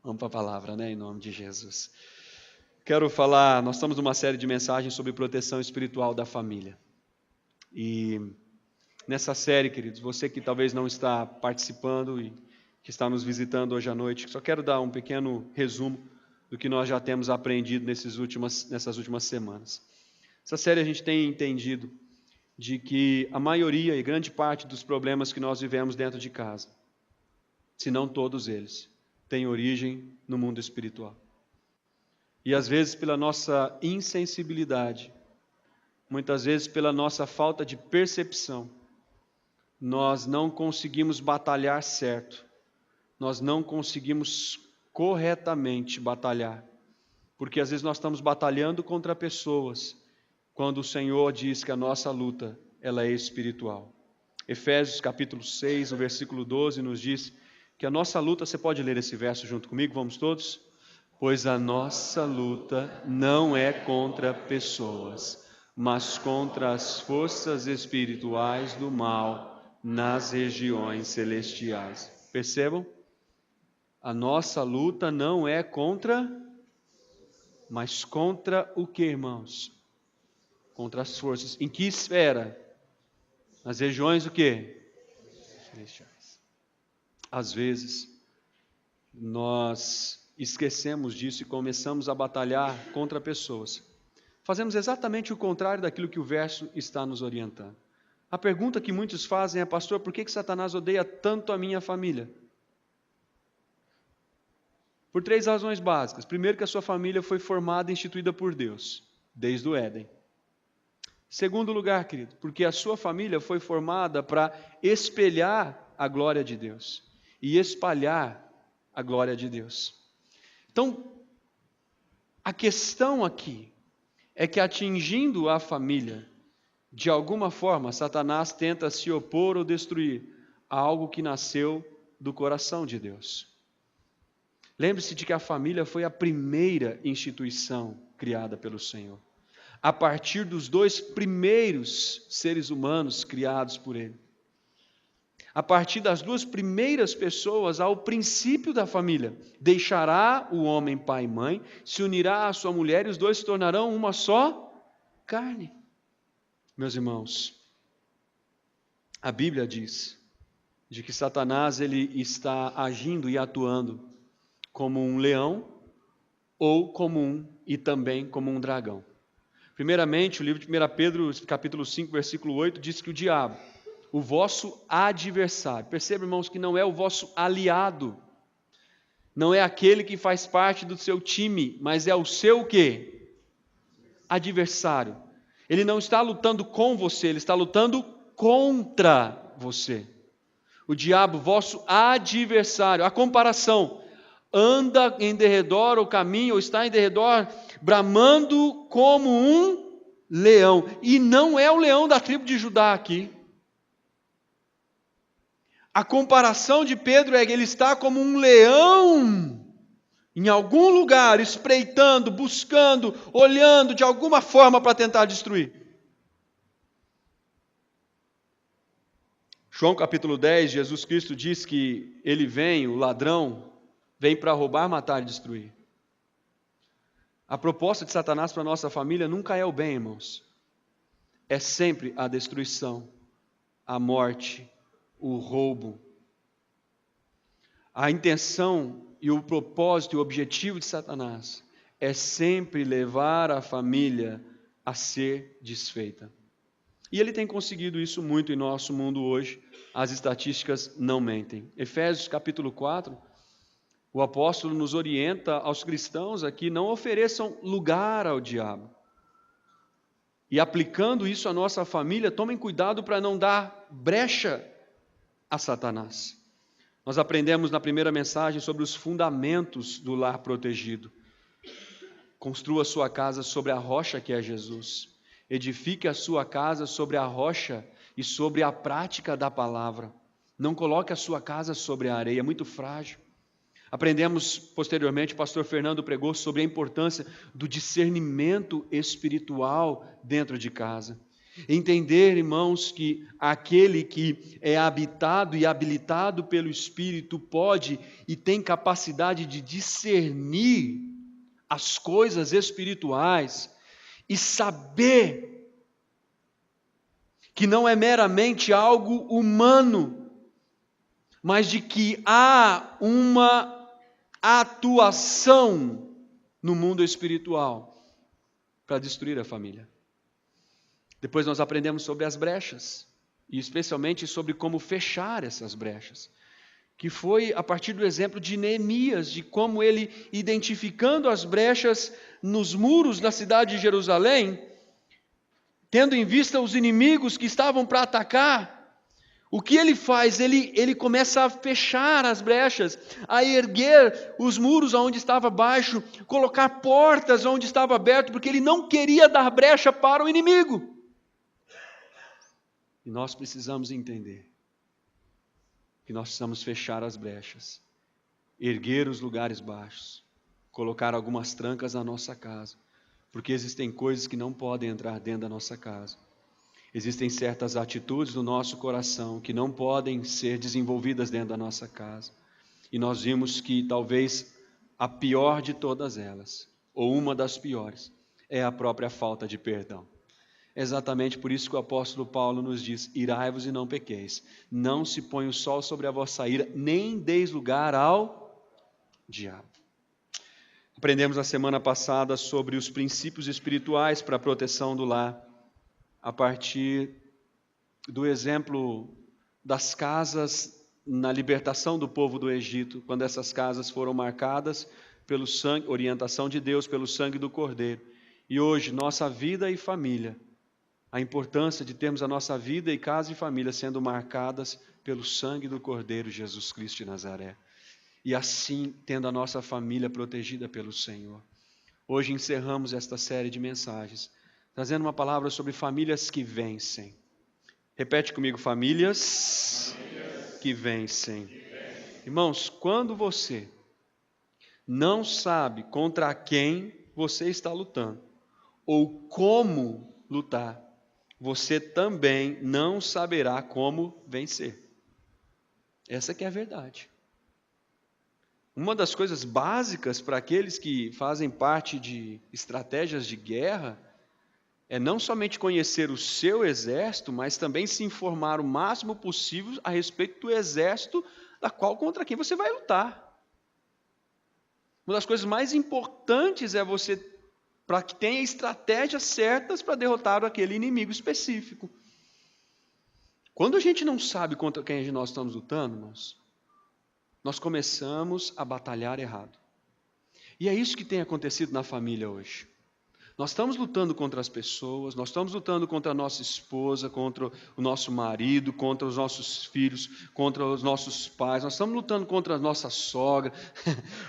Vamos para a palavra, né? Em nome de Jesus. Quero falar, nós estamos numa série de mensagens sobre proteção espiritual da família. E nessa série, queridos, você que talvez não está participando e que está nos visitando hoje à noite, só quero dar um pequeno resumo do que nós já temos aprendido nessas últimas semanas. Essa série a gente tem entendido de que a maioria e grande parte dos problemas que nós vivemos dentro de casa, se não todos eles, têm origem no mundo espiritual. E às vezes pela nossa insensibilidade, muitas vezes pela nossa falta de percepção, nós não conseguimos batalhar certo, nós não conseguimos corretamente batalhar, porque às vezes nós estamos batalhando contra pessoas, quando o Senhor diz que a nossa luta, ela é espiritual. Efésios capítulo 6, no versículo 12, nos diz que a nossa luta, você pode ler esse verso junto comigo, vamos todos? Pois a nossa luta não é contra pessoas, mas contra as forças espirituais do mal nas regiões celestiais. Percebam? A nossa luta não é contra, mas contra o que, irmãos? Contra as forças. Em que esfera? Nas regiões o quê? Celestiais. Às vezes, nós esquecemos disso e começamos a batalhar contra pessoas. Fazemos exatamente o contrário daquilo que o verso está nos orientando. A pergunta que muitos fazem é, pastor, por que Satanás odeia tanto a minha família? Por 3 razões básicas. Primeiro, que a sua família foi formada e instituída por Deus, desde o Éden. Segundo lugar, querido, porque a sua família foi formada para espelhar a glória de Deus e espalhar a glória de Deus. Então, a questão aqui é que atingindo a família, de alguma forma, Satanás tenta se opor ou destruir algo que nasceu do coração de Deus. Lembre-se de que a família foi a primeira instituição criada pelo Senhor, a partir dos 2 primeiros seres humanos criados por Ele. A partir das 2 primeiras pessoas, ao princípio da família, deixará o homem pai e mãe, se unirá à sua mulher e os 2 se tornarão uma só carne. Meus irmãos, a Bíblia diz de que Satanás ele está agindo e atuando como um leão ou e também como um dragão. Primeiramente, o livro de 1 Pedro, capítulo 5, versículo 8, diz que o diabo, o vosso adversário, perceba, irmãos, que não é o vosso aliado, não é aquele que faz parte do seu time, mas é o seu o quê? Adversário. Ele não está lutando com você, ele está lutando contra você. O diabo, vosso adversário, a comparação, anda em derredor o caminho, ou está em derredor, bramando como um leão. E não é o leão da tribo de Judá aqui. A comparação de Pedro é que ele está como um leão, em algum lugar, espreitando, buscando, olhando de alguma forma para tentar destruir. João capítulo 10, Jesus Cristo diz que ele vem, o ladrão, vem para roubar, matar e destruir. A proposta de Satanás para a nossa família nunca é o bem, irmãos. É sempre a destruição, a morte, o roubo. A intenção e o propósito e o objetivo de Satanás é sempre levar a família a ser desfeita. E ele tem conseguido isso muito em nosso mundo hoje. As estatísticas não mentem. Efésios capítulo 4, o apóstolo nos orienta aos cristãos aqui, não ofereçam lugar ao diabo. E aplicando isso à nossa família, tomem cuidado para não dar brecha a Satanás. Nós aprendemos na primeira mensagem sobre os fundamentos do lar protegido. Construa a sua casa sobre a rocha que é Jesus. Edifique a sua casa sobre a rocha e sobre a prática da palavra. Não coloque a sua casa sobre a areia, é muito frágil. Aprendemos posteriormente, o pastor Fernando pregou sobre a importância do discernimento espiritual dentro de casa. Entender, irmãos, que aquele que é habitado e habilitado pelo Espírito pode e tem capacidade de discernir as coisas espirituais e saber que não é meramente algo humano, mas de que há uma atuação no mundo espiritual para destruir a família. Depois nós aprendemos sobre as brechas, e especialmente sobre como fechar essas brechas, que foi a partir do exemplo de Neemias, de como ele, identificando as brechas nos muros da cidade de Jerusalém, tendo em vista os inimigos que estavam para atacar, o que ele faz? Ele começa a fechar as brechas, a erguer os muros onde estava baixo, colocar portas onde estava aberto, porque ele não queria dar brecha para o inimigo. E nós precisamos entender que nós precisamos fechar as brechas, erguer os lugares baixos, colocar algumas trancas na nossa casa, porque existem coisas que não podem entrar dentro da nossa casa. Existem certas atitudes no nosso coração que não podem ser desenvolvidas dentro da nossa casa. E nós vimos que talvez a pior de todas elas, ou uma das piores, é a própria falta de perdão. É exatamente por isso que o apóstolo Paulo nos diz: irai-vos e não pequeis. Não se põe o sol sobre a vossa ira, nem deis lugar ao diabo. Aprendemos na semana passada sobre os princípios espirituais para a proteção do lar, a partir do exemplo das casas na libertação do povo do Egito, quando essas casas foram marcadas pelo sangue, orientação de Deus, pelo sangue do Cordeiro. E hoje, nossa vida e família, a importância de termos a nossa vida e casa e família sendo marcadas pelo sangue do Cordeiro Jesus Cristo de Nazaré. E assim, tendo a nossa família protegida pelo Senhor. Hoje encerramos esta série de mensagens, trazendo uma palavra sobre famílias que vencem. Repete comigo: famílias que vencem. Irmãos, quando você não sabe contra quem você está lutando, ou como lutar, você também não saberá como vencer. Essa que é a verdade. Uma das coisas básicas para aqueles que fazem parte de estratégias de guerra é não somente conhecer o seu exército, mas também se informar o máximo possível a respeito do exército contra quem você vai lutar. Uma das coisas mais importantes é você, para que tenha estratégias certas para derrotar aquele inimigo específico. Quando a gente não sabe contra quem nós estamos lutando, nós começamos a batalhar errado. E é isso que tem acontecido na família hoje. Nós estamos lutando contra as pessoas, nós estamos lutando contra a nossa esposa, contra o nosso marido, contra os nossos filhos, contra os nossos pais, nós estamos lutando contra a nossa sogra,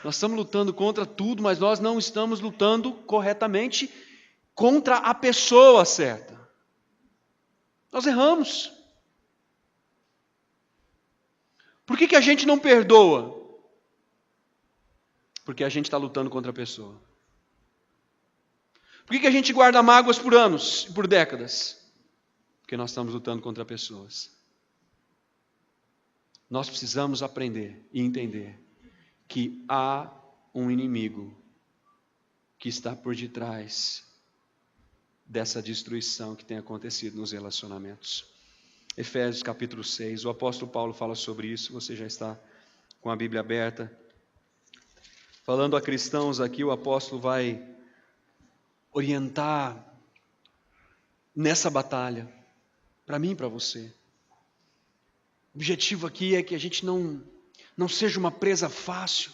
nós estamos lutando contra tudo, mas nós não estamos lutando corretamente contra a pessoa certa. Nós erramos. Por que a gente não perdoa? Porque a gente está lutando contra a pessoa. Por que a gente guarda mágoas por anos e por décadas? Porque nós estamos lutando contra pessoas. Nós precisamos aprender e entender que há um inimigo que está por detrás dessa destruição que tem acontecido nos relacionamentos. Efésios capítulo 6, o apóstolo Paulo fala sobre isso, você já está com a Bíblia aberta. Falando a cristãos aqui, o apóstolo vai orientar nessa batalha, para mim e para você. O objetivo aqui é que a gente não seja uma presa fácil.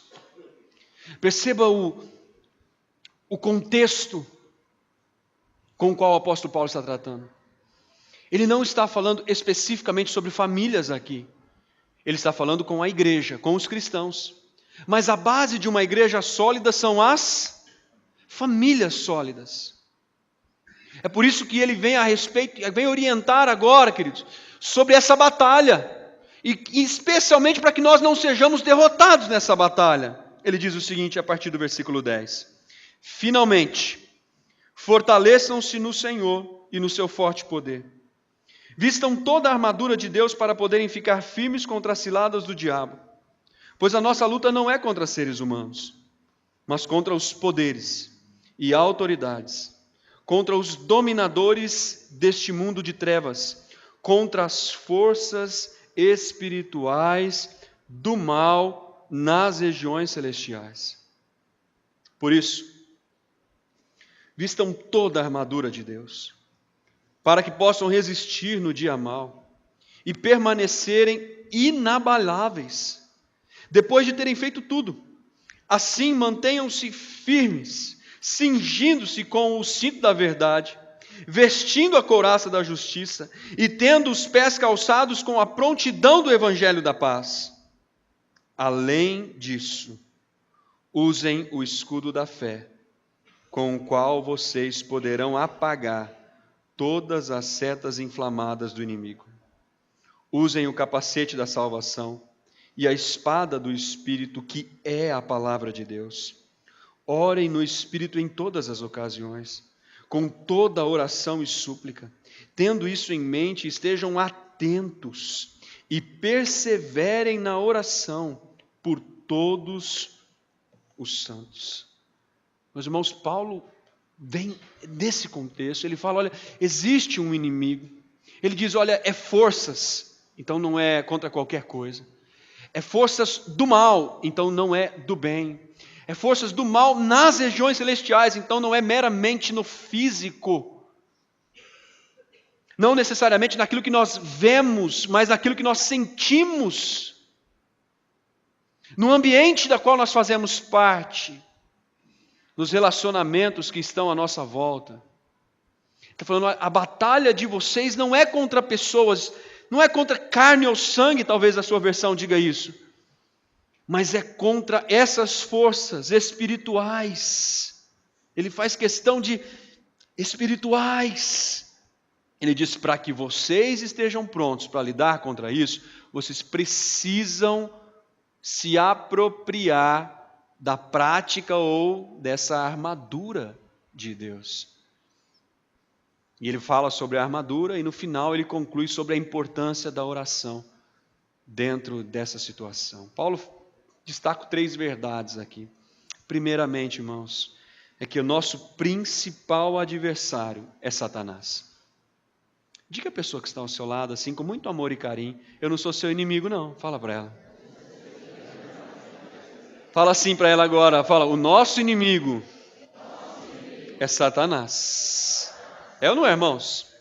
Perceba o contexto com o qual o apóstolo Paulo está tratando. Ele não está falando especificamente sobre famílias aqui. Ele está falando com a igreja, com os cristãos. Mas a base de uma igreja sólida são as famílias sólidas. É por isso que ele vem vem orientar agora, queridos, sobre essa batalha. E especialmente para que nós não sejamos derrotados nessa batalha. Ele diz o seguinte a partir do versículo 10. Finalmente, fortaleçam-se no Senhor e no seu forte poder. Vistam toda a armadura de Deus para poderem ficar firmes contra as ciladas do diabo. Pois a nossa luta não é contra seres humanos, mas contra os poderes e autoridades, contra os dominadores deste mundo de trevas, contra as forças espirituais do mal nas regiões celestiais. Por isso, vistam toda a armadura de Deus, para que possam resistir no dia mau e permanecerem inabaláveis, depois de terem feito tudo. Assim, mantenham-se firmes, cingindo-se com o cinto da verdade, vestindo a couraça da justiça e tendo os pés calçados com a prontidão do evangelho da paz. Além disso, usem o escudo da fé, com o qual vocês poderão apagar todas as setas inflamadas do inimigo. Usem o capacete da salvação e a espada do Espírito, que é a palavra de Deus. Orem no Espírito em todas as ocasiões, com toda oração e súplica. Tendo isso em mente, estejam atentos e perseverem na oração por todos os santos. Meus irmãos, Paulo vem desse contexto, ele fala, olha, existe um inimigo. Ele diz, olha, é forças, então não é contra qualquer coisa. É forças do mal, então não é do bem. É forças do mal nas regiões celestiais, então não é meramente no físico. Não necessariamente naquilo que nós vemos, mas naquilo que nós sentimos. No ambiente da qual nós fazemos parte. Nos relacionamentos que estão à nossa volta. Está falando, a batalha de vocês não é contra pessoas, não é contra carne ou sangue, talvez a sua versão diga isso, mas é contra essas forças espirituais. Ele faz questão de espirituais. Ele diz, para que vocês estejam prontos para lidar contra isso, vocês precisam se apropriar da prática ou dessa armadura de Deus. E ele fala sobre a armadura e no final ele conclui sobre a importância da oração dentro dessa situação. Paulo destaca 3 verdades aqui. Primeiramente, irmãos, é que o nosso principal adversário é Satanás. Diga a pessoa que está ao seu lado, assim, com muito amor e carinho, eu não sou seu inimigo não, fala para ela. Fala assim para ela agora, fala, o nosso inimigo é Satanás. É ou não é, irmãos?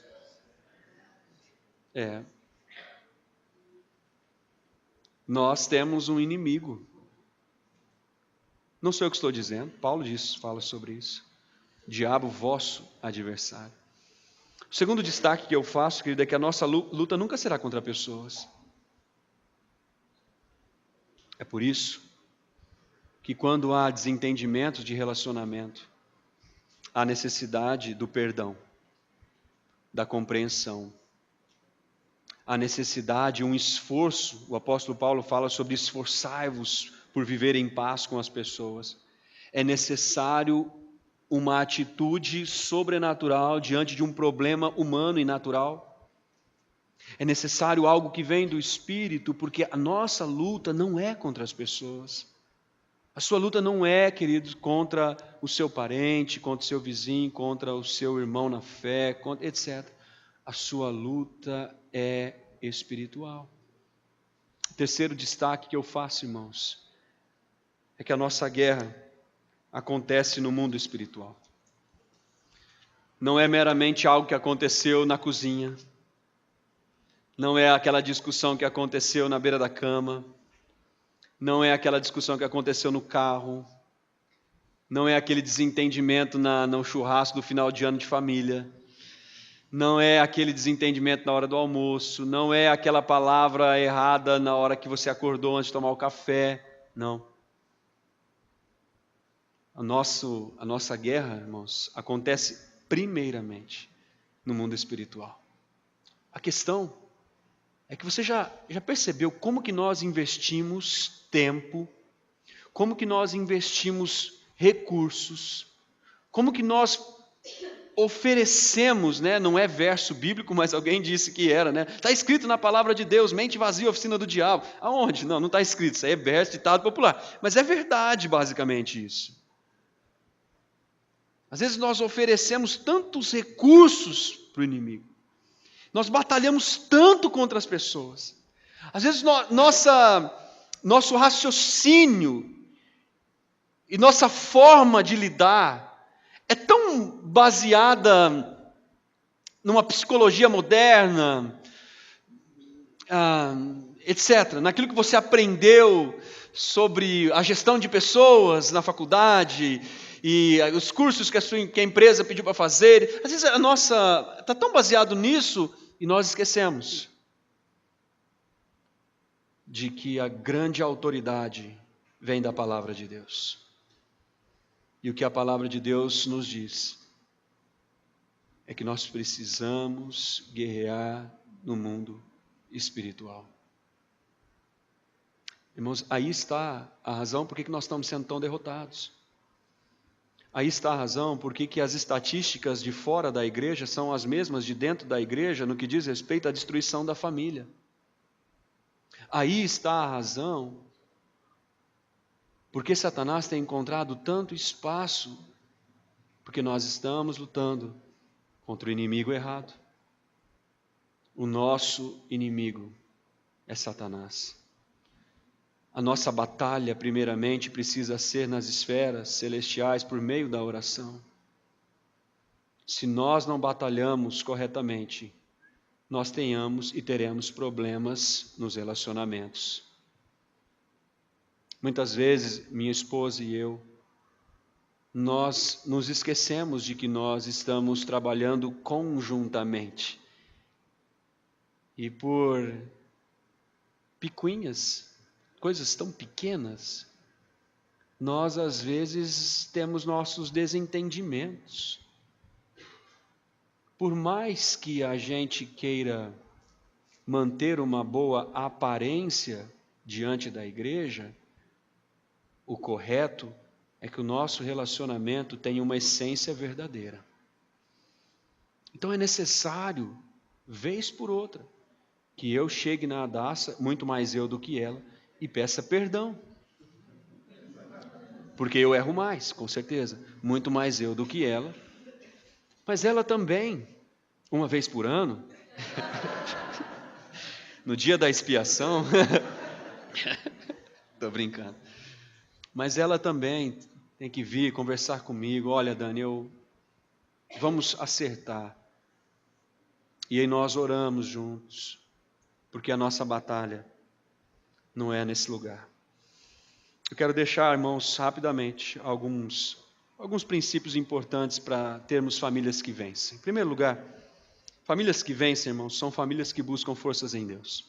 É. Nós temos um inimigo. Não sou eu que estou dizendo, Paulo fala sobre isso. Diabo, vosso adversário. O segundo destaque que eu faço, querido, é que a nossa luta nunca será contra pessoas. É por isso que quando há desentendimentos de relacionamento, há necessidade do perdão, da compreensão, há necessidade, um esforço. O apóstolo Paulo fala sobre esforçai-vos por viver em paz com as pessoas. É necessário uma atitude sobrenatural diante de um problema humano e natural. É necessário algo que vem do Espírito, porque a nossa luta não é contra as pessoas. A sua luta não é, queridos, contra o seu parente, contra o seu vizinho, contra o seu irmão na fé, etc. A sua luta é espiritual. O terceiro destaque que eu faço, irmãos, é que a nossa guerra acontece no mundo espiritual. Não é meramente algo que aconteceu na cozinha, não é aquela discussão que aconteceu na beira da cama, não é aquela discussão que aconteceu no carro, não é aquele desentendimento no churrasco do final de ano de família, não é aquele desentendimento na hora do almoço, não é aquela palavra errada na hora que você acordou antes de tomar o café, não. A nossa guerra, irmãos, acontece primeiramente no mundo espiritual. A questão é que você já percebeu como que nós investimos tempo, como que nós investimos recursos, como que nós oferecemos, né? Não é verso bíblico, mas alguém disse que era, né? Está escrito na palavra de Deus, mente vazia, oficina do diabo. Aonde? Não está escrito, isso aí é verso, ditado popular. Mas é verdade, basicamente, isso. Às vezes nós oferecemos tantos recursos para o inimigo. Nós batalhamos tanto contra as pessoas. Às vezes nosso raciocínio e nossa forma de lidar é tão baseada numa psicologia moderna, etc. Naquilo que você aprendeu sobre a gestão de pessoas na faculdade e os cursos que a empresa pediu para fazer. Às vezes a nossa está tão baseado nisso e nós esquecemos de que a grande autoridade vem da palavra de Deus. E o que a palavra de Deus nos diz é que nós precisamos guerrear no mundo espiritual. Irmãos, aí está a razão por que nós estamos sendo tão derrotados. Aí está a razão por que as estatísticas de fora da igreja são as mesmas de dentro da igreja no que diz respeito à destruição da família. Aí está a razão porque Satanás tem encontrado tanto espaço, porque nós estamos lutando contra o inimigo errado. O nosso inimigo é Satanás. A nossa batalha, primeiramente, precisa ser nas esferas celestiais por meio da oração. Se nós não batalhamos corretamente, nós tenhamos e teremos problemas nos relacionamentos. Muitas vezes, minha esposa e eu, nós nos esquecemos de que nós estamos trabalhando conjuntamente. E por picuinhas, coisas tão pequenas, nós às vezes temos nossos desentendimentos. Por mais que a gente queira manter uma boa aparência diante da igreja, o correto é que o nosso relacionamento tenha uma essência verdadeira. Então é necessário, vez por outra, que eu chegue na Adassa, muito mais eu do que ela, e peça perdão. Porque eu erro mais, com certeza, muito mais eu do que ela. Mas ela também, uma vez por ano, no dia da expiação, estou brincando, mas ela também tem que vir conversar comigo. Olha, Dani, vamos acertar. E aí nós oramos juntos, porque a nossa batalha não é nesse lugar. Eu quero deixar, irmãos, rapidamente, alguns princípios importantes para termos famílias que vencem. Em primeiro lugar, famílias que vencem, irmãos, são famílias que buscam forças em Deus.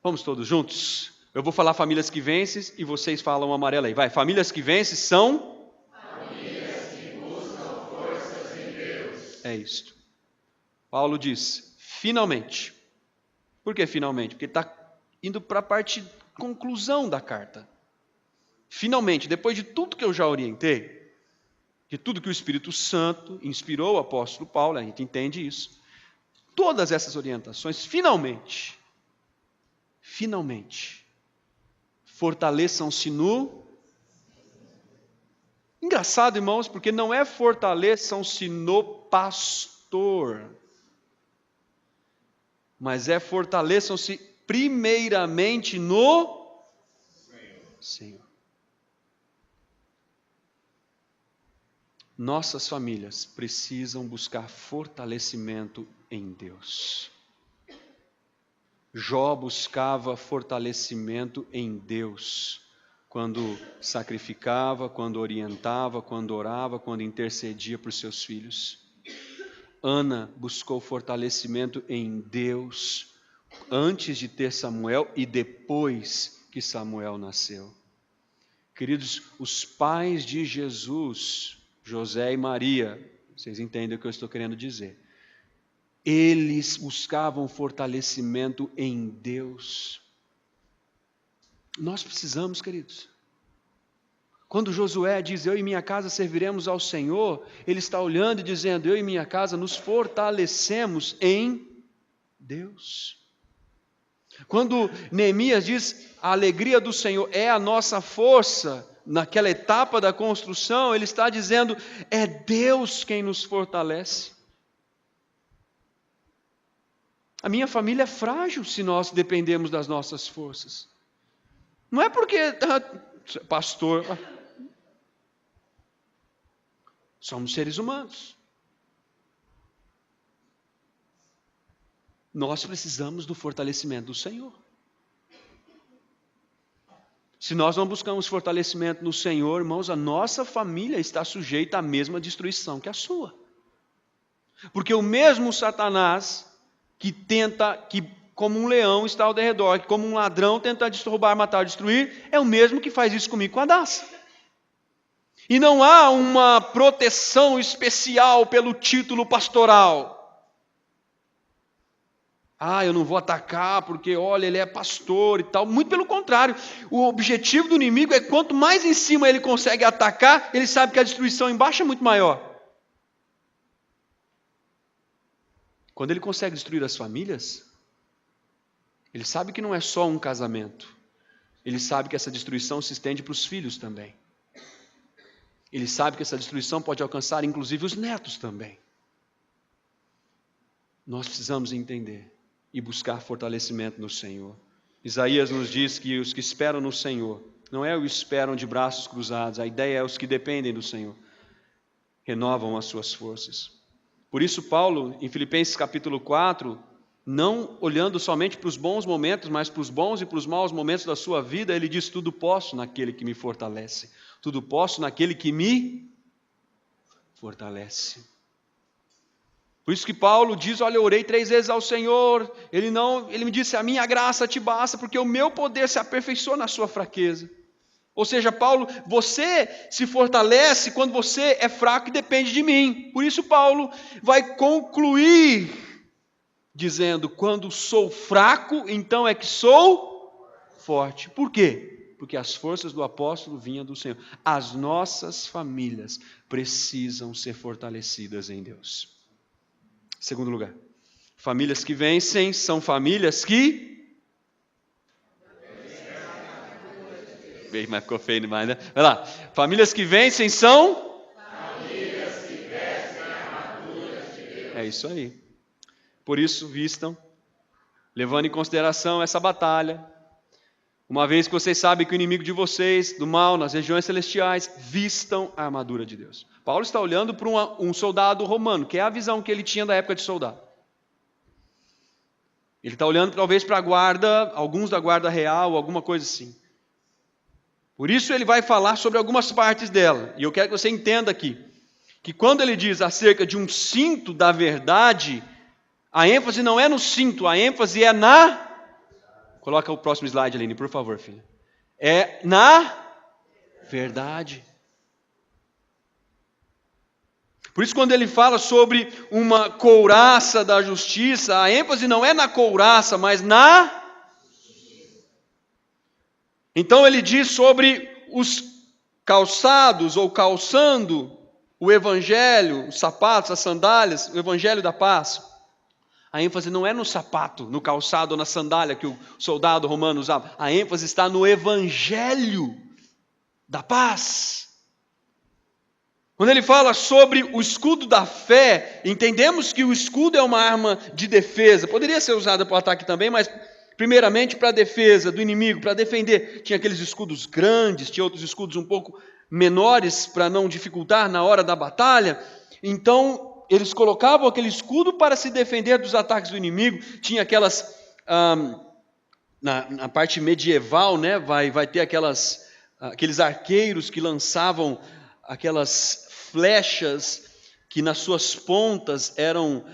Vamos todos juntos? Eu vou falar famílias que vencem e vocês falam amarelo aí. Vai, famílias que vencem são... famílias que buscam forças em Deus. É isto. Paulo diz, finalmente. Por que finalmente? Porque está indo para a parte conclusão da carta. Finalmente, depois de tudo que eu já orientei, de tudo que o Espírito Santo inspirou o apóstolo Paulo, a gente entende isso, todas essas orientações, finalmente, fortaleçam-se no... Engraçado, irmãos, porque não é fortaleçam-se no pastor, mas é fortaleçam-se primeiramente no Senhor. Nossas famílias precisam buscar fortalecimento em Deus. Jó buscava fortalecimento em Deus, quando sacrificava, quando orientava, quando orava, quando intercedia por seus filhos. Ana buscou fortalecimento em Deus, antes de ter Samuel e depois que Samuel nasceu. Queridos, os pais de Jesus, José e Maria, vocês entendem o que eu estou querendo dizer. Eles buscavam fortalecimento em Deus. Nós precisamos, queridos. Quando Josué diz, eu e minha casa serviremos ao Senhor, ele está olhando e dizendo, eu e minha casa nos fortalecemos em Deus. Quando Neemias diz, a alegria do Senhor é a nossa força, naquela etapa da construção, ele está dizendo, é Deus quem nos fortalece. A minha família é frágil se nós dependemos das nossas forças. Não é porque, pastor, somos seres humanos. Nós precisamos do fortalecimento do Senhor. Se nós não buscamos fortalecimento no Senhor, irmãos, a nossa família está sujeita à mesma destruição que a sua. Porque o mesmo Satanás que tenta, que como um leão está ao derredor, que como um ladrão tenta roubar, matar, destruir, é o mesmo que faz isso comigo com a Daça. E não há uma proteção especial pelo título pastoral. Eu não vou atacar porque, olha, ele é pastor e tal. Muito pelo contrário, o objetivo do inimigo é quanto mais em cima ele consegue atacar, ele sabe que a destruição embaixo é muito maior. Quando ele consegue destruir as famílias, ele sabe que não é só um casamento. Ele sabe que essa destruição se estende para os filhos também. Ele sabe que essa destruição pode alcançar inclusive os netos também. Nós precisamos entender e buscar fortalecimento no Senhor. Isaías nos diz que os que esperam no Senhor, não é o esperam de braços cruzados, a ideia é os que dependem do Senhor, renovam as suas forças. Por isso Paulo, em Filipenses capítulo 4, não olhando somente para os bons momentos, mas para os bons e para os maus momentos da sua vida, ele diz, tudo posso naquele que me fortalece, tudo posso naquele que me fortalece. Por isso que Paulo diz, olha, eu orei 3 vezes ao Senhor, ele me disse, a minha graça te basta, porque o meu poder se aperfeiçoa na sua fraqueza. Ou seja, Paulo, você se fortalece quando você é fraco e depende de mim. Por isso Paulo vai concluir dizendo, quando sou fraco, então é que sou forte. Por quê? Porque as forças do apóstolo vinham do Senhor. As nossas famílias precisam ser fortalecidas em Deus. Segundo lugar, famílias que vencem são famílias que... Mas ficou feio demais, né? Vai lá. Famílias que vencem são... famílias que vestem armaduras de Deus. É isso aí. Por isso, vistam, levando em consideração essa batalha. Uma vez que vocês sabem que o inimigo de vocês, do mal, nas regiões celestiais, vistam a armadura de Deus. Paulo está olhando para um soldado romano, que é a visão que ele tinha da época de soldado. Ele está olhando talvez para a guarda, alguns da guarda real, alguma coisa assim. Por isso ele vai falar sobre algumas partes dela. E eu quero que você entenda aqui, que quando ele diz acerca de um cinto da verdade, a ênfase não é no cinto, a ênfase é na... Coloca o próximo slide, Aline, por favor, filha. É na verdade. Por isso, quando ele fala sobre uma couraça da justiça, a ênfase não é na couraça, mas na... Então ele diz sobre os calçados ou calçando o evangelho, os sapatos, as sandálias, o evangelho da paz. A ênfase não é no sapato, no calçado ou na sandália que o soldado romano usava. A ênfase está no evangelho da paz. Quando ele fala sobre o escudo da fé, entendemos que o escudo é uma arma de defesa. Poderia ser usada para o ataque também, mas primeiramente para a defesa do inimigo, para defender. Tinha aqueles escudos grandes, tinha outros escudos um pouco menores para não dificultar na hora da batalha. Então, eles colocavam aquele escudo para se defender dos ataques do inimigo. Tinha aquelas, na parte medieval, né, vai ter aqueles arqueiros que lançavam aquelas flechas que nas suas pontas eram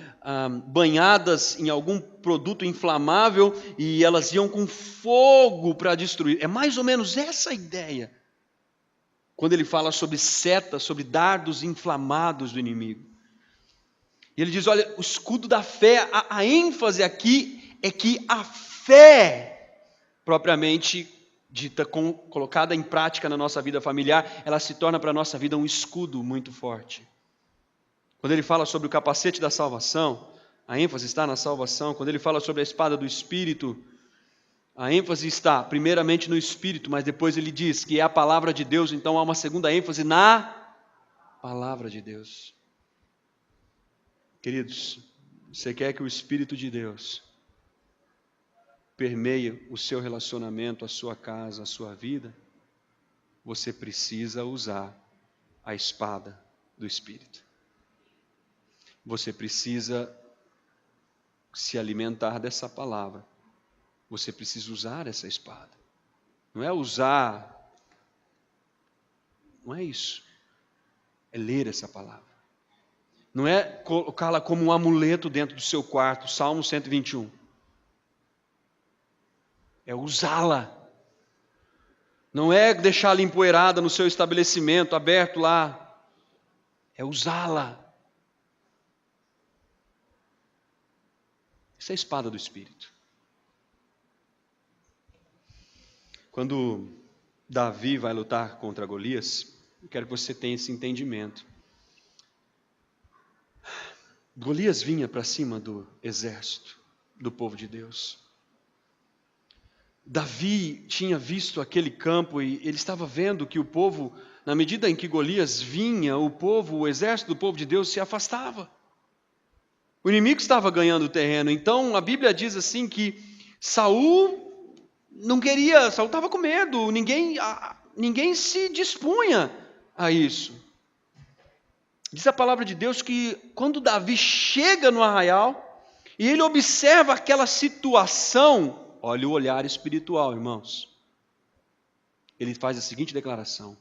banhadas em algum produto inflamável e elas iam com fogo para destruir. É mais ou menos essa a ideia, quando ele fala sobre setas, sobre dardos inflamados do inimigo. E ele diz, olha, o escudo da fé, a ênfase aqui é que a fé propriamente colocada em prática na nossa vida familiar, ela se torna para a nossa vida um escudo muito forte. Quando ele fala sobre o capacete da salvação, a ênfase está na salvação. Quando ele fala sobre a espada do Espírito, a ênfase está primeiramente no Espírito, mas depois ele diz que é a palavra de Deus, então há uma segunda ênfase na palavra de Deus. Queridos, você quer que o Espírito de Deus permeie o seu relacionamento, a sua casa, a sua vida? Você precisa usar a espada do Espírito. Você precisa se alimentar dessa palavra. Você precisa usar essa espada. Não é usar, não é isso. É ler essa palavra. Não é colocá-la como um amuleto dentro do seu quarto, Salmo 121. É usá-la. Não é deixá-la empoeirada no seu estabelecimento, aberto lá. É usá-la. Essa é a espada do Espírito. Quando Davi vai lutar contra Golias, eu quero que você tenha esse entendimento. Golias vinha para cima do exército do povo de Deus. Davi tinha visto aquele campo e ele estava vendo que o povo, na medida em que Golias vinha, o exército do povo de Deus se afastava. O inimigo estava ganhando o terreno. Então a Bíblia diz assim que Saul não queria, Saul estava com medo, ninguém se dispunha a isso. Diz a palavra de Deus que quando Davi chega no arraial e ele observa aquela situação, olha o olhar espiritual, irmãos. Ele faz a seguinte declaração: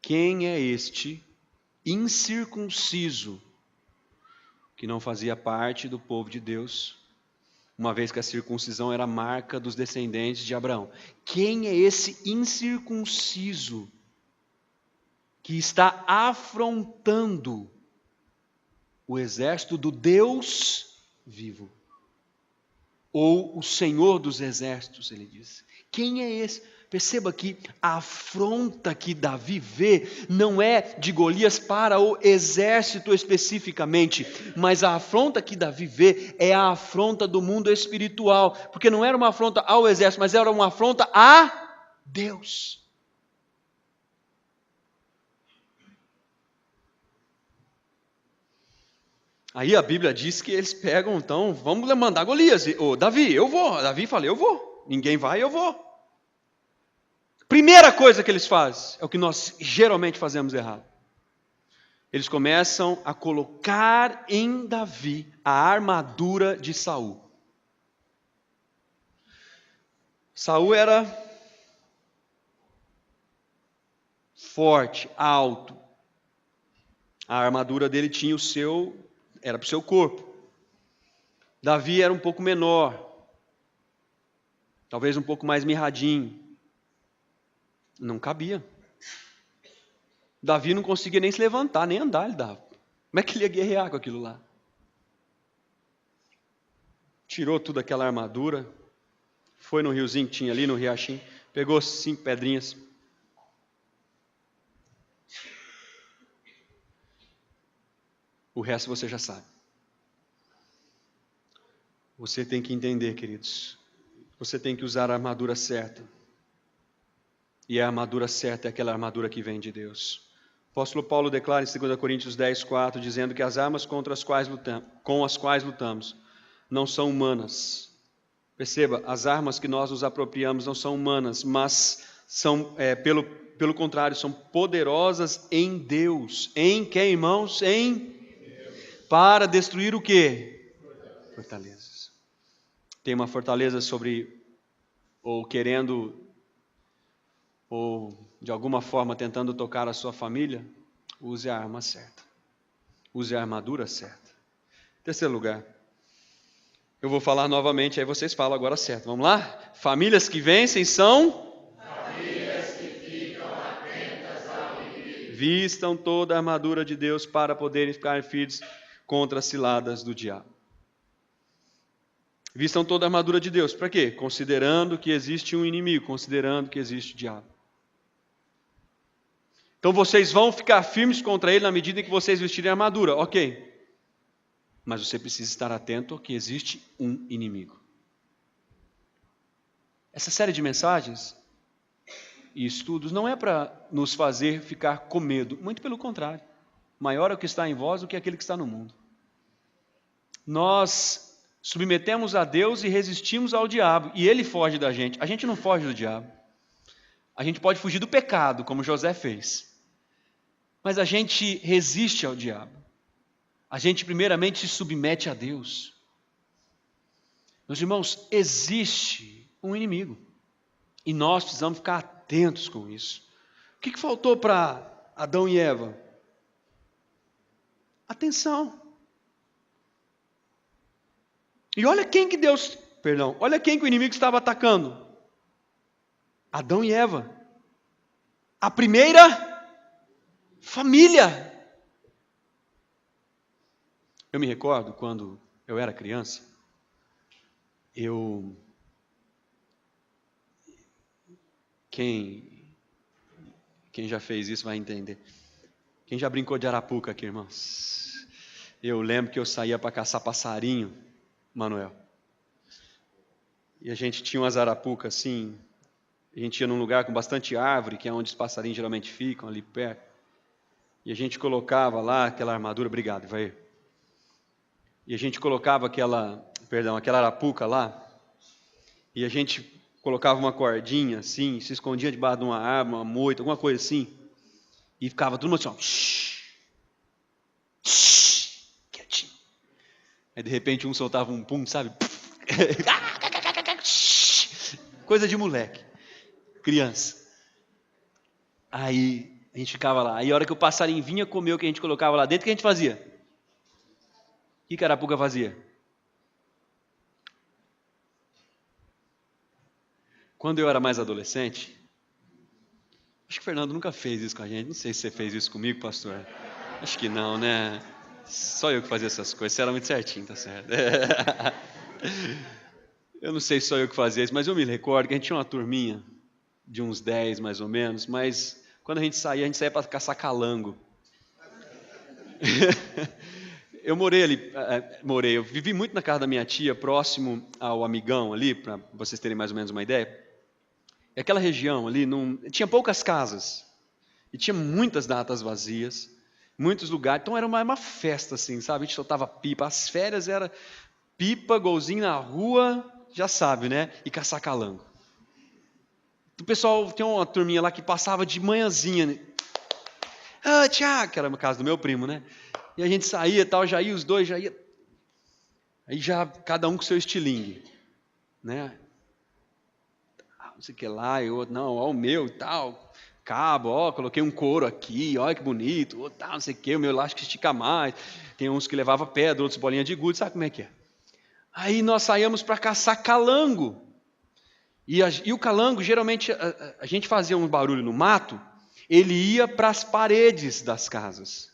quem é este incircunciso que não fazia parte do povo de Deus, uma vez que a circuncisão era a marca dos descendentes de Abraão? Quem é esse incircunciso que está afrontando o exército do Deus vivo? Ou o Senhor dos exércitos, ele diz. Quem é esse? Perceba que a afronta que Davi vê não é de Golias para o exército especificamente, mas a afronta que Davi vê é a afronta do mundo espiritual, porque não era uma afronta ao exército, mas era uma afronta a Deus. Aí a Bíblia diz que eles pegam, então, vamos mandar Golias. Davi, eu vou. Davi fala, eu vou. Ninguém vai, eu vou. Primeira coisa que eles fazem, é o que nós geralmente fazemos errado. Eles começam a colocar em Davi a armadura de Saul. Saul era forte, alto. A armadura dele tinha era para o seu corpo. Davi era um pouco menor, talvez um pouco mais mirradinho. Não cabia. Davi não conseguia nem se levantar, nem andar ele dava. Como é que ele ia guerrear com aquilo lá? Tirou toda aquela armadura, foi no riozinho que tinha ali, no riachinho, pegou 5 pedrinhas. O resto você já sabe. Você tem que entender, queridos. Você tem que usar a armadura certa. E a armadura certa é aquela armadura que vem de Deus. O apóstolo Paulo declara em 2 Coríntios 10:4, dizendo que as armas com as quais lutamos não são humanas. Perceba, as armas que nós nos apropriamos não são humanas, mas são, pelo contrário, são poderosas em Deus. Em quem, irmãos? Em Deus. Para destruir o quê? Fortalezas. Tem uma fortaleza ou de alguma forma tentando tocar a sua família, use a arma certa. Use a armadura certa. Terceiro lugar, eu vou falar novamente, aí vocês falam agora certo. Vamos lá? Famílias que vencem são famílias que ficam atentas ao inimigo. Vistam toda a armadura de Deus para poderem ficar firmes contra as ciladas do diabo. Vistam toda a armadura de Deus. Para quê? Considerando que existe um inimigo, considerando que existe o diabo. Então vocês vão ficar firmes contra ele na medida em que vocês vestirem a armadura, ok. Mas você precisa estar atento que existe um inimigo. Essa série de mensagens e estudos não é para nos fazer ficar com medo, muito pelo contrário. Maior é o que está em vós do que aquele que está no mundo. Nós submetemos a Deus e resistimos ao diabo, e ele foge da gente. A gente não foge do diabo. A gente pode fugir do pecado, como José fez. Mas a gente resiste ao diabo. A gente primeiramente se submete a Deus. Meus irmãos, existe um inimigo. E nós precisamos ficar atentos com isso. O que faltou para Adão e Eva? Atenção. E olha quem que olha quem que o inimigo estava atacando. Adão e Eva. A primeira família. Eu me recordo quando eu era criança, quem já fez isso vai entender. Quem já brincou de arapuca aqui, irmãos? Eu lembro que eu saía para caçar passarinho, Manuel. E a gente tinha umas arapucas assim, a gente ia num lugar com bastante árvore, que é onde os passarinhos geralmente ficam, ali perto. E a gente colocava lá aquela armadura, obrigado, vai. E a gente colocava aquela arapuca lá, e a gente colocava uma cordinha assim, se escondia debaixo de uma árvore, uma moita, alguma coisa assim, e ficava todo mundo assim, ó, quietinho. Aí de repente um soltava um pum, sabe? Coisa de moleque, criança. Aí a gente ficava lá, aí a hora que o passarinho vinha comer o que a gente colocava lá dentro, o que a gente fazia? O que a arapuca fazia? Quando eu era mais adolescente, acho que o Fernando nunca fez isso com a gente, não sei se você fez isso comigo, pastor. Acho que não, né? Só eu que fazia essas coisas, você era muito certinho, tá certo. Eu não sei se só eu que fazia isso, mas eu me recordo que a gente tinha uma turminha de uns 10 mais ou menos, mas quando a gente saía para caçar calango. Eu eu vivi muito na casa da minha tia, próximo ao Amigão ali, para vocês terem mais ou menos uma ideia. E aquela região ali, tinha poucas casas, e tinha muitas datas vazias, muitos lugares, então era uma festa assim, sabe? A gente soltava pipa, as férias era pipa, golzinho na rua, já sabe, né? E caçar calango. O pessoal, tem uma turminha lá que passava de manhãzinha, né? Tiago, que era no caso do meu primo, né? E a gente saía e tal, já ia os dois, já ia. Aí já cada um com seu estilingue, né? Não sei o que lá, e outro, não, ó o meu e tal, cabo, ó, coloquei um couro aqui, olha que bonito, outro, tal, não sei o que, o meu elástico estica mais. Tem uns que levava pedra, outros bolinha de gude, sabe como é que é? Aí nós saíamos para caçar calango. E o calango, geralmente, a gente fazia um barulho no mato, ele ia para as paredes das casas.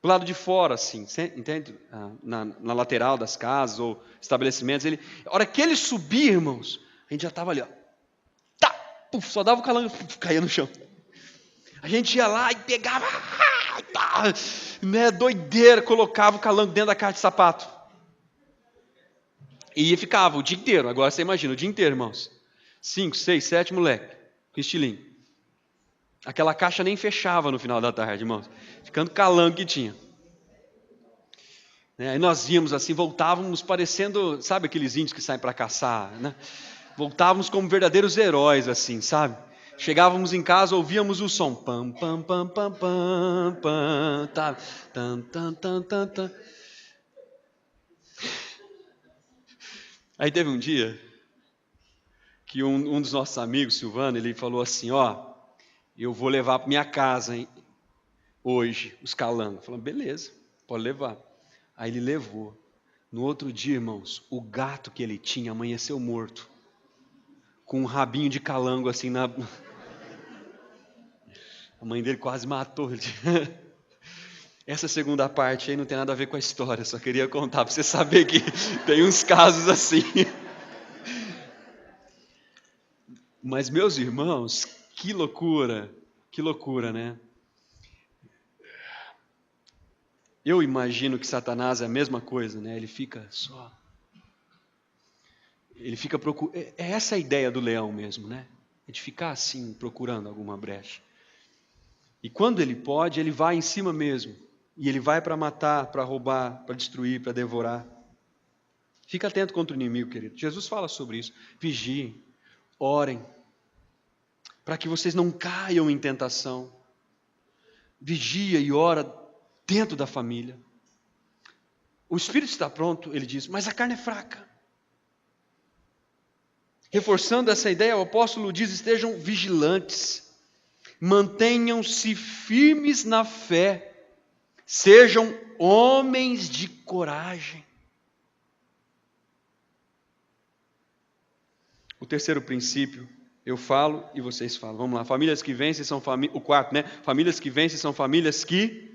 Do lado de fora, assim, entende? Na lateral das casas ou estabelecimentos. A hora que ele subia, irmãos, a gente já estava ali, ó. Tá! Puf, só dava o calango, caía no chão. A gente ia lá e pegava, tá, né, doideira, colocava o calango dentro da caixa de sapato. E ficava o dia inteiro. Agora você imagina, o dia inteiro, irmãos. 5, 6, 7 moleque, com estilingue. Aquela caixa nem fechava no final da tarde, irmãos. Ficando calango que tinha. Aí nós íamos assim, voltávamos parecendo, sabe aqueles índios que saem para caçar, né? Voltávamos como verdadeiros heróis, assim, sabe? Chegávamos em casa, ouvíamos o som. Pam, pam, pam, pam, pam, pam, tá, tan, tan, tan, tan, tan. Aí teve um dia que um dos nossos amigos, Silvano, ele falou assim, ó, eu vou levar para minha casa, hein, hoje, os calangos. Falei, beleza, pode levar. Aí ele levou. No outro dia, irmãos, o gato que ele tinha amanheceu morto, com um rabinho de calango assim na... A mãe dele quase matou ele. Essa segunda parte aí não tem nada a ver com a história, só queria contar para você saber que tem uns casos assim. Mas, meus irmãos, que loucura, né? Eu imagino que Satanás é a mesma coisa, né? Ele fica procurando. É essa a ideia do leão mesmo, né? É de ficar assim, procurando alguma brecha. E quando ele pode, ele vai em cima mesmo. E ele vai para matar, para roubar, para destruir, para devorar. Fica atento contra o inimigo, querido. Jesus fala sobre isso. Vigiem, orem, para que vocês não caiam em tentação. Vigia e ora dentro da família. O espírito está pronto, ele diz, mas a carne é fraca. Reforçando essa ideia, o apóstolo diz, estejam vigilantes, mantenham-se firmes na fé, sejam homens de coragem. O terceiro princípio, eu falo e vocês falam. Vamos lá, famílias que vencem são famílias... O quarto, né? Famílias que vencem são famílias que...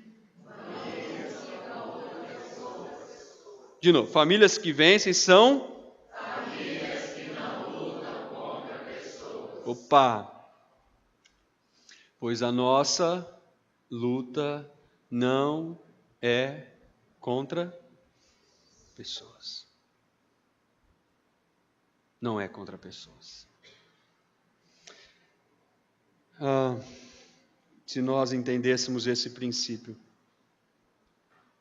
De novo, famílias que vencem são... famílias que não lutam contra pessoas. Opa! Pois a nossa luta não é contra pessoas. Não é contra pessoas. Se nós entendêssemos esse princípio,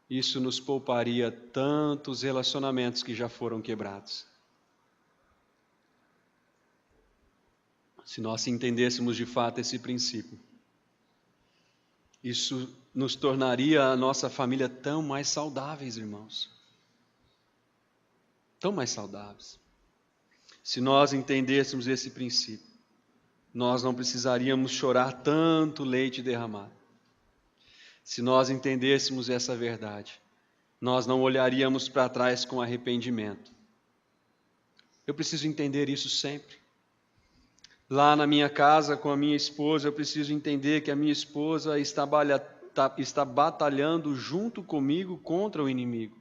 isso nos pouparia tantos relacionamentos que já foram quebrados. Se nós entendêssemos de fato esse princípio, isso nos tornaria a nossa família tão mais saudáveis, irmãos. Tão mais saudáveis. Se nós entendêssemos esse princípio, nós não precisaríamos chorar tanto leite derramado. Se nós entendêssemos essa verdade, nós não olharíamos para trás com arrependimento. Eu preciso entender isso sempre. Lá na minha casa com a minha esposa, eu preciso entender que a minha esposa está batalhando junto comigo contra o inimigo.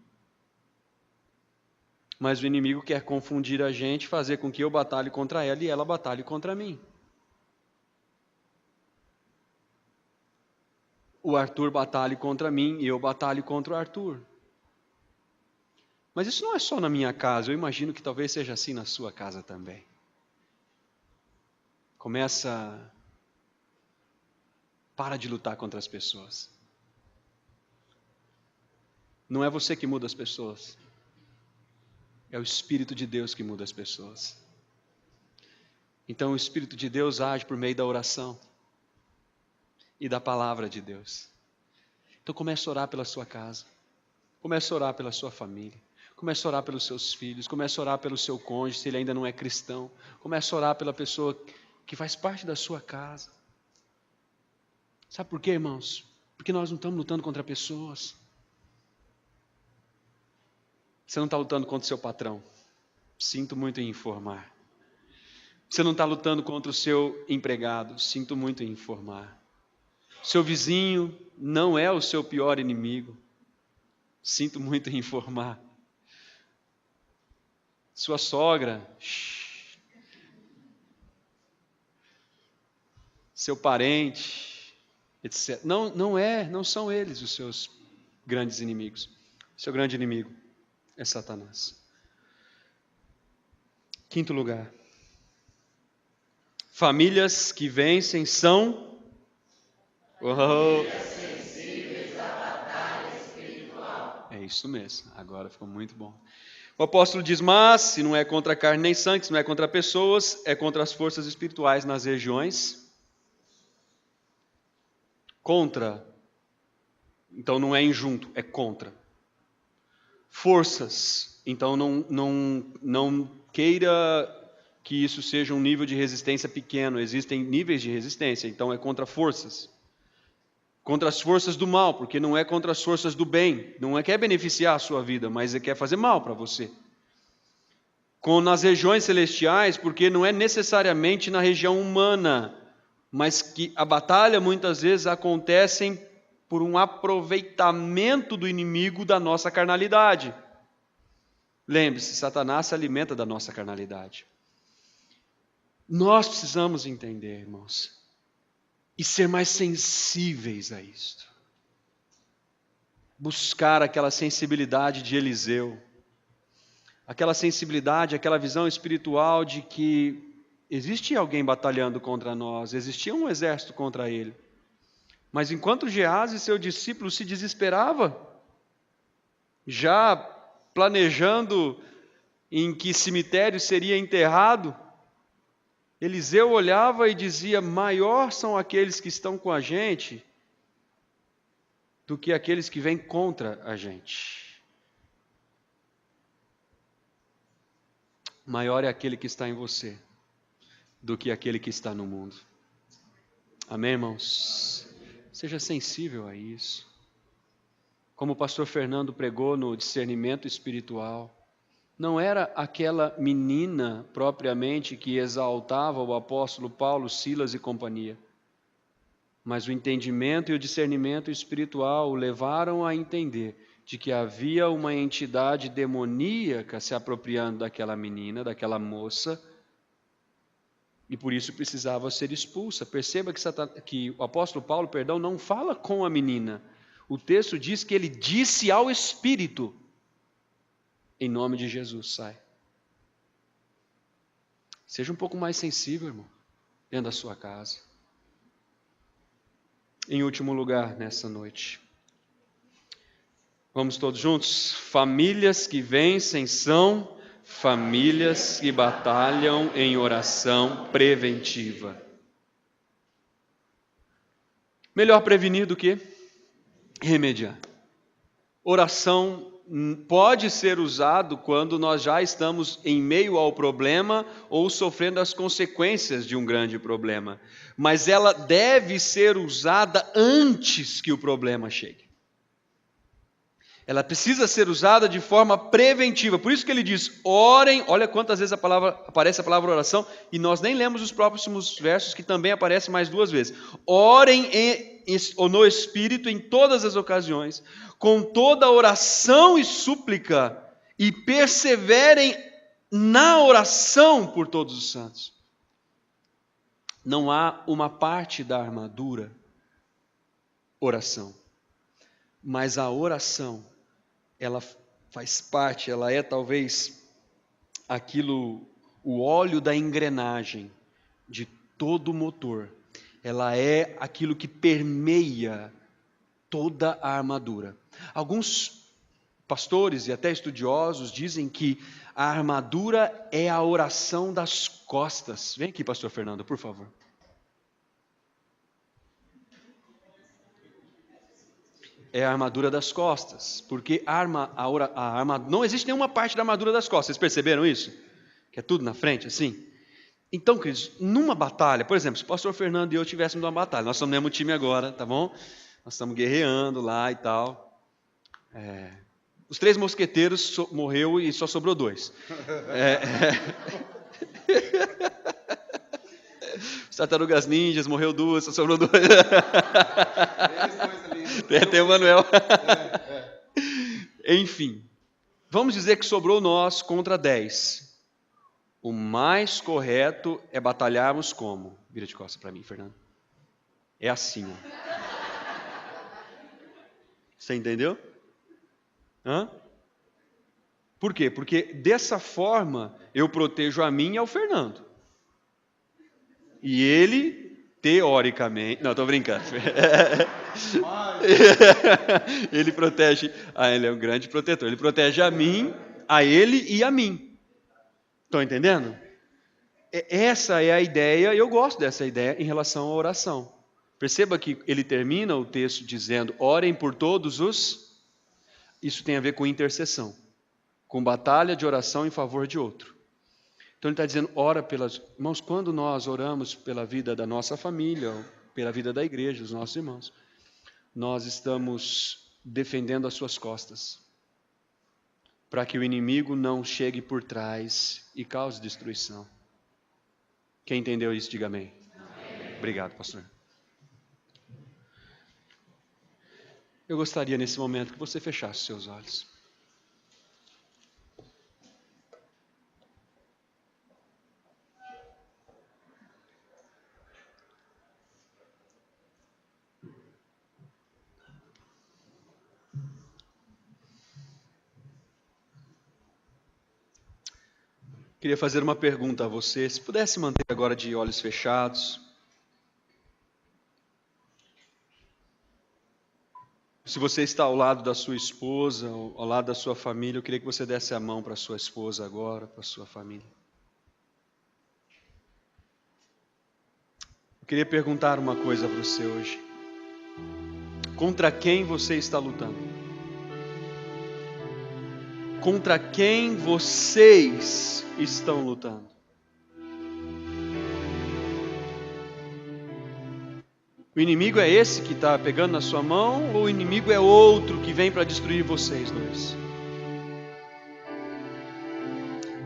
Mas o inimigo quer confundir a gente, fazer com que eu batalhe contra ela e ela batalhe contra mim. O Arthur batalhe contra mim e eu batalho contra o Arthur. Mas isso não é só na minha casa, eu imagino que talvez seja assim na sua casa também. Para de lutar contra as pessoas. Não é você que muda as pessoas. É o Espírito de Deus que muda as pessoas. Então o Espírito de Deus age por meio da oração e da palavra de Deus. Então comece a orar pela sua casa. Comece a orar pela sua família. Comece a orar pelos seus filhos. Comece a orar pelo seu cônjuge, se ele ainda não é cristão. Comece a orar pela pessoa que faz parte da sua casa. Sabe por quê, irmãos? Porque nós não estamos lutando contra pessoas. Você não está lutando contra o seu patrão. Sinto muito em informar. Você não está lutando contra o seu empregado. Sinto muito em informar. Seu vizinho não é o seu pior inimigo. Sinto muito em informar. Sua sogra, seu parente, etc. Não são eles os seus grandes inimigos. Seu grande inimigo é Satanás. Quinto lugar. Famílias que vencem são... famílias sensíveis à batalha espiritual. É isso mesmo, agora ficou muito bom. O apóstolo diz, mas se não é contra carne nem sangue, se não é contra pessoas, é contra as forças espirituais nas regiões. Contra. Então não é em junto, é contra. Forças. Então não queira que isso seja um nível de resistência pequeno. Existem níveis de resistência, então é contra forças. Contra as forças do mal, porque não é contra as forças do bem. Não é quer beneficiar a sua vida, mas quer fazer mal para você. Nas regiões celestiais, porque não é necessariamente na região humana, mas que a batalha muitas vezes acontece por um aproveitamento do inimigo da nossa carnalidade. Lembre-se, Satanás se alimenta da nossa carnalidade. Nós precisamos entender, irmãos, e ser mais sensíveis a isto. Buscar aquela sensibilidade de Eliseu, aquela sensibilidade, aquela visão espiritual de que existia alguém batalhando contra nós, existia um exército contra ele. Mas enquanto Geazi e seu discípulo se desesperava, já planejando em que cemitério seria enterrado, Eliseu olhava e dizia: maior são aqueles que estão com a gente do que aqueles que vêm contra a gente. Maior é aquele que está em você do que aquele que está no mundo. Amém, irmãos? Seja sensível a isso. Como o pastor Fernando pregou no discernimento espiritual, não era aquela menina propriamente que exaltava o apóstolo Paulo, Silas e companhia, mas o entendimento e o discernimento espiritual o levaram a entender de que havia uma entidade demoníaca se apropriando daquela menina, daquela moça, e por isso precisava ser expulsa. Perceba que o apóstolo Paulo, não fala com a menina. O texto diz que ele disse ao espírito: em nome de Jesus, sai. Seja um pouco mais sensível, irmão, dentro da sua casa. Em último lugar, nessa noite, vamos todos juntos? Famílias que vencem são famílias que batalham em oração preventiva. Melhor prevenir do que remediar. Oração pode ser usado quando nós já estamos em meio ao problema ou sofrendo as consequências de um grande problema. Mas ela deve ser usada antes que o problema chegue. Ela precisa ser usada de forma preventiva. Por isso que ele diz: orem. Olha quantas vezes aparece a palavra oração, e nós nem lemos os próximos versos, que também aparece mais 2 vezes. Orem no Espírito em todas as ocasiões, com toda oração e súplica, e perseverem na oração por todos os santos. Não há uma parte da armadura oração, mas a oração, ela faz parte, ela é talvez o óleo da engrenagem de todo o motor. Ela é aquilo que permeia toda a armadura. Alguns pastores e até estudiosos dizem que a armadura é a oração das costas. Vem aqui, pastor Fernando, por favor. É a armadura das costas, porque não existe nenhuma parte da armadura das costas. Vocês perceberam isso? Que é tudo na frente, assim? Então, queridos, numa batalha, por exemplo, se o pastor Fernando e eu tivéssemos uma batalha, nós somos no mesmo time agora, tá bom? Nós estamos guerreando lá e tal. Os 3 mosqueteiros morreu e só sobrou 2. Os tartarugas ninjas, morreu 2, só sobrou 2. Tem o Manuel. Enfim, vamos dizer que sobrou nós contra 10. O mais correto é batalharmos como? Vira de costas para mim, Fernando. É assim, ó. Você entendeu? Por quê? Porque dessa forma eu protejo a mim e ao Fernando. E ele, teoricamente... Não, estou brincando. Ele protege... ele é um grande protetor. Ele protege a mim, a ele e a mim. Estão entendendo? Essa é a ideia, e eu gosto dessa ideia em relação à oração. Perceba que ele termina o texto dizendo: orem por todos os... Isso tem a ver com intercessão, com batalha de oração em favor de outro. Então ele está dizendo: ora pelas... Irmãos, quando nós oramos pela vida da nossa família, pela vida da igreja, dos nossos irmãos, nós estamos defendendo as suas costas, para que o inimigo não chegue por trás e cause destruição. Quem entendeu isso, diga amém. Amém. Obrigado, pastor. Eu gostaria nesse momento que você fechasse seus olhos. Queria fazer uma pergunta a você, se pudesse manter agora de olhos fechados. Se você está ao lado da sua esposa, ao lado da sua família, eu queria que você desse a mão para a sua esposa agora, para a sua família. Eu queria perguntar uma coisa para você hoje. Contra quem você está lutando? Contra quem vocês estão lutando? O inimigo é esse que está pegando na sua mão, ou o inimigo é outro que vem para destruir vocês dois?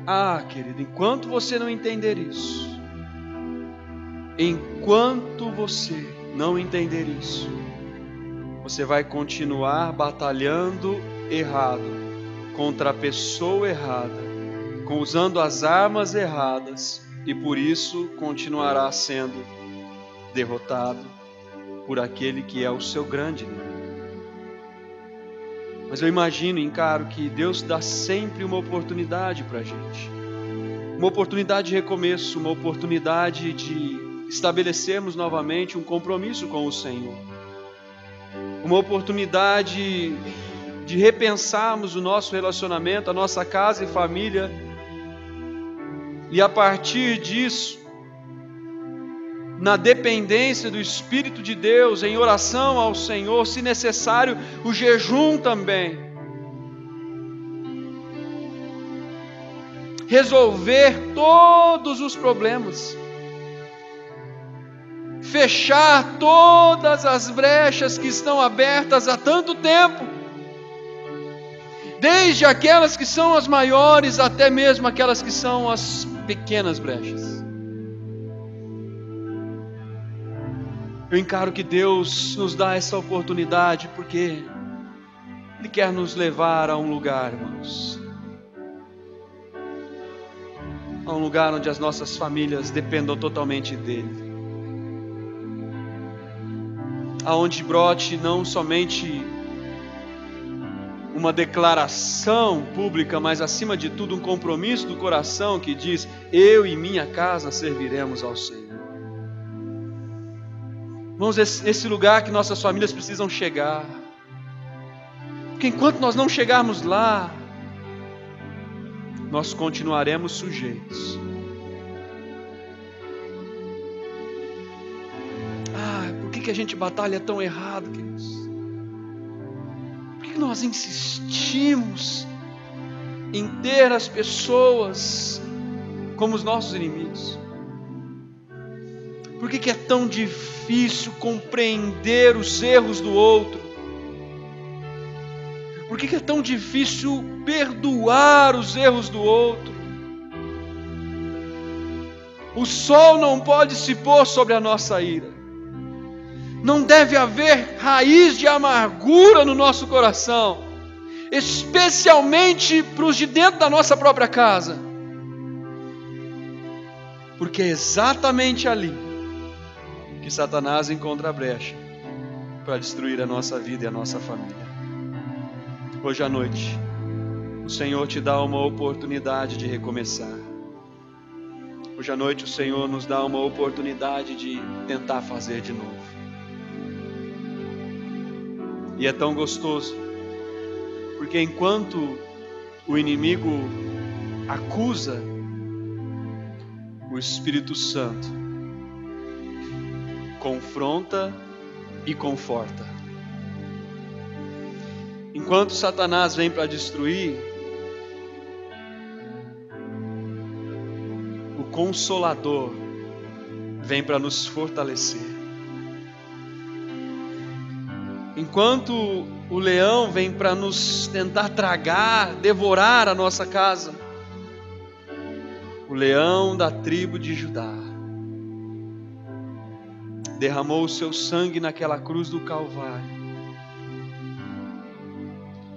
Ah, querido, enquanto você não entender isso, você vai continuar batalhando errado, contra a pessoa errada, usando as armas erradas, e por isso continuará sendo derrotado por aquele que é o seu grande inimigo. Mas eu imagino e encaro que Deus dá sempre uma oportunidade para a gente. Uma oportunidade de recomeço, uma oportunidade de estabelecermos novamente um compromisso com o Senhor. Uma oportunidade de repensarmos o nosso relacionamento, a nossa casa e família. E a partir disso, na dependência do Espírito de Deus, em oração ao Senhor, se necessário, o jejum também. Resolver todos os problemas. Fechar todas as brechas que estão abertas há tanto tempo. Desde aquelas que são as maiores, até mesmo aquelas que são as pequenas brechas. Eu encaro que Deus nos dá essa oportunidade porque Ele quer nos levar a um lugar, irmãos. A um lugar onde as nossas famílias dependam totalmente dEle. Aonde brote não somente uma declaração pública, mas acima de tudo um compromisso do coração que diz: eu e minha casa serviremos ao Senhor. Irmãos, esse lugar que nossas famílias precisam chegar. Porque enquanto nós não chegarmos lá, nós continuaremos sujeitos. Por que a gente batalha tão errado, queridos? Por que nós insistimos em ter as pessoas como os nossos inimigos? Por que é tão difícil compreender os erros do outro? Por que é tão difícil perdoar os erros do outro? O sol não pode se pôr sobre a nossa ira. Não deve haver raiz de amargura no nosso coração, especialmente para os de dentro da nossa própria casa. Porque é exatamente ali que Satanás encontra a brecha para destruir a nossa vida e a nossa família. Hoje à noite, o Senhor te dá uma oportunidade de recomeçar. Hoje à noite, o Senhor nos dá uma oportunidade de tentar fazer de novo. E é tão gostoso, porque enquanto o inimigo acusa, o Espírito Santo confronta e conforta. Enquanto Satanás vem para destruir, o Consolador vem para nos fortalecer. Enquanto o leão vem para nos tentar tragar, devorar a nossa casa, o leão da tribo de Judá derramou o seu sangue naquela cruz do Calvário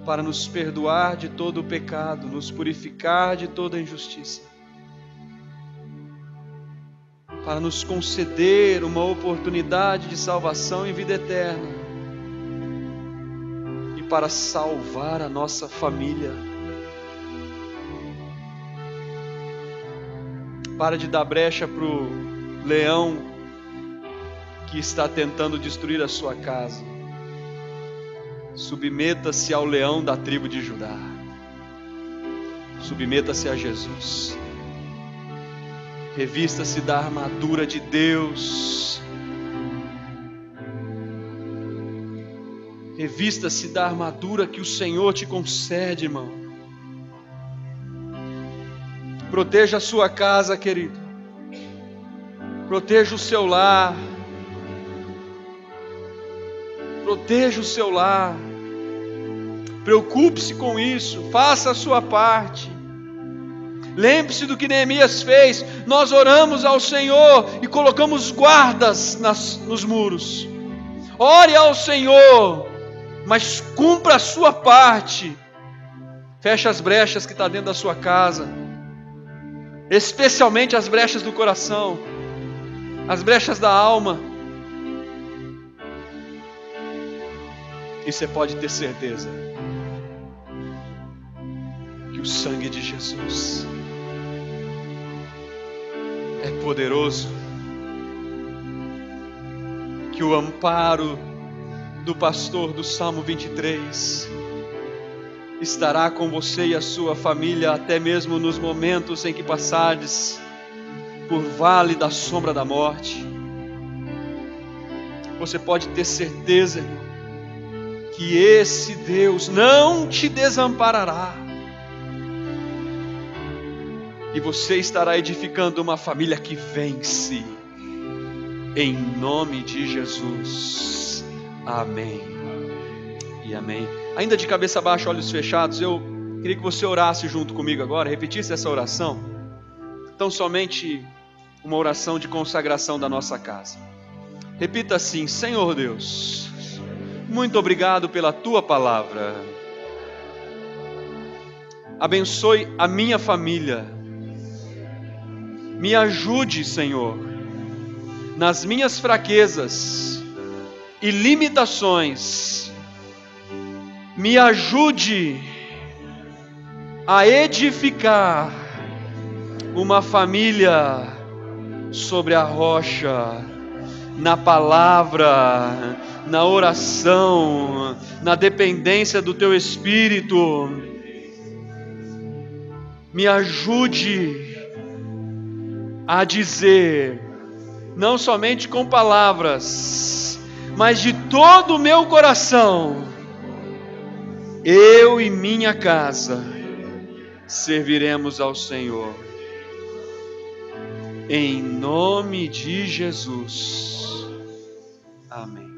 para nos perdoar de todo o pecado, nos purificar de toda injustiça, para nos conceder uma oportunidade de salvação e vida eterna, e para salvar a nossa família. Para de dar brecha para o leão que está tentando destruir a sua casa. Submeta-se ao leão da tribo de Judá. Submeta-se a Jesus. Revista-se da armadura de Deus. Revista-se da armadura que o Senhor te concede, irmão. Proteja a sua casa, querido. Proteja o seu lar. Proteja o seu lar. Preocupe-se com isso. Faça a sua parte. Lembre-se do que Neemias fez. Nós oramos ao Senhor e colocamos guardas nos muros. Ore ao Senhor, mas cumpra a sua parte. Feche as brechas que estão dentro da sua casa, especialmente as brechas do coração, as brechas da alma. E você pode ter certeza que o sangue de Jesus é poderoso, que o amparo do pastor do Salmo 23 estará com você e a sua família, até mesmo nos momentos em que passardes por vale da sombra da morte. Você pode ter certeza, irmão, que esse Deus não te desamparará, e você estará edificando uma família que vence, em nome de Jesus. Amém e amém. Ainda de cabeça baixa, olhos fechados, eu queria que você orasse junto comigo agora, repetisse essa oração. Então, somente uma oração de consagração da nossa casa. Repita assim: Senhor Deus, muito obrigado pela Tua palavra. Abençoe a minha família. Me ajude, Senhor, nas minhas fraquezas e limitações. Me ajude a edificar uma família sobre a rocha, na palavra, na oração, na dependência do Teu Espírito. Me ajude a dizer, não somente com palavras, mas de todo o meu coração: eu e minha casa serviremos ao Senhor. Em nome de Jesus. Amém.